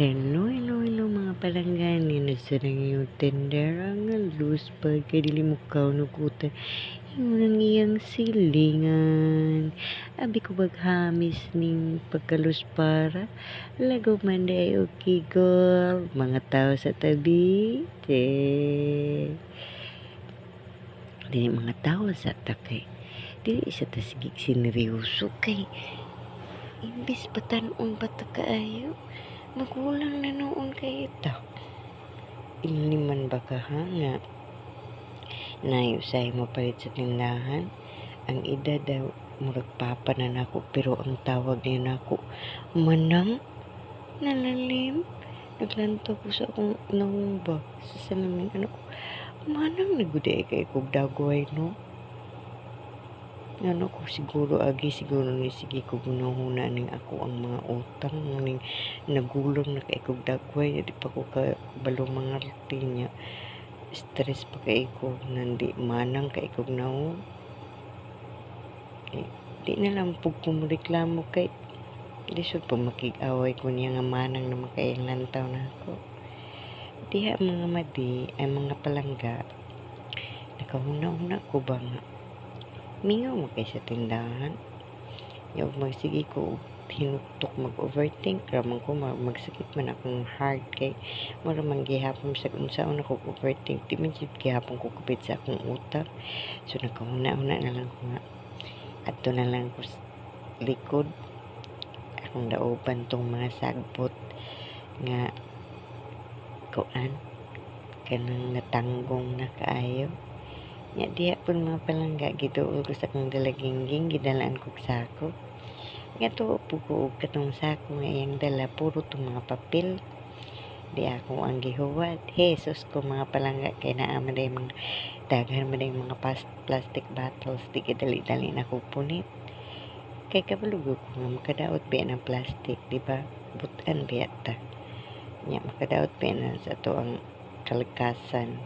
Hello mga palanggan, inasarang iyong tendera nga luz pagka dili mo kaunugutan ingon iyang silingan. Abi ko baghamis ning pagkalus para lagaw man day okay girl, mga tao sa tabi dili mga tao sa takay dili isa ta sigig sineryoso kay imbis batan-on pa ta kaayo magulang na noon kay ita. Iliman ba ka ha nga nayusay mo palit sa tindahan? Ang ida daw murag papa na nako pero ang tawag niya nako manang nalalim. Naglantaw ko sa akong naumba sa salamin anak ko. Manang naguday kay kog dagway no. Ano ko siguro ni sige ko gunahuna ning ako ang mga utang ning nagulong na kay kog dagway di pa ko ka balo mga niya stress pa kay ko nandi manang kay kog naon di na lang pug ko reklamo kay lisod pa makig-away ko niya nga manang na makayang lantaw na ako diha mga madi ay mga palangga nakahuna-huna ko ba nga mingaw mo kay sa tindahan. Yung magsige ko hinuktok mag-overthink ramang ko magsakit man akong heart kay mura man gihapon sa unsaon ako overthink di man jud gihapon ko kupit sa akong utak so nakahuna-huna na lang ko nga adto na lang ko likod akong daoban tong mga sagbot nga kuan kanang natanggong na kaayo nya diha pun mga palangga giduol ko sa akong dalagingging gidalaan kog sako nga tuo po ko og katong sako nga iyang dala puro tong mga papel di ako ang gihuwat Jesus ko mga palangga kay naa man day mga daghan man day mga plastic bottles di dali-dali na ko punit kay kabalugo ko nga makadaot ba ng plastic di ba butan biya ta nya makadaot ba na sa to ang kalikasan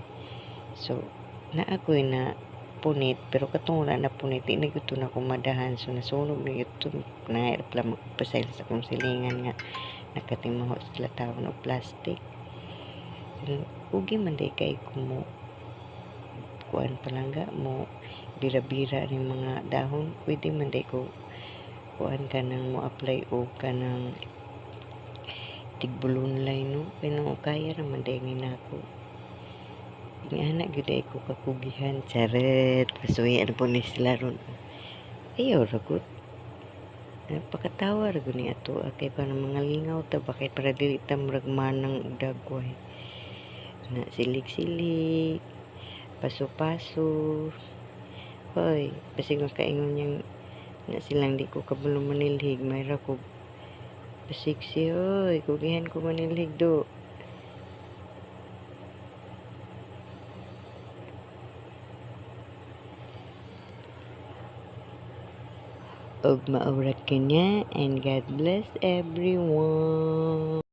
so na ako'y na punit pero katong wala na punit di na gyud na kumadahan so nasunog na gyud na hirap lang magpasaylo sa akong silingan nga nakatimaho sila tawon og plastic ugi man day kay kumo kuan palangga mo bira-bira ning mga dahon pwede man day ko kuan ka nang mo apply og kanang tigbulunlay no kay nang kaya naman day ni nako anak gyud ay ko kakugihan charet pasuyan po ni sila ron ayaw ragot pakatawa ragot ni ato kay para mga lingaw ta bakit para dili ta murag manang dagway na silig-silig paso-paso hoy basig makaingon niyang na silang di ko kabalo manilhig mayra ko basig si hoy kugihan ko manilhig do og maurat kanya and God bless everyone.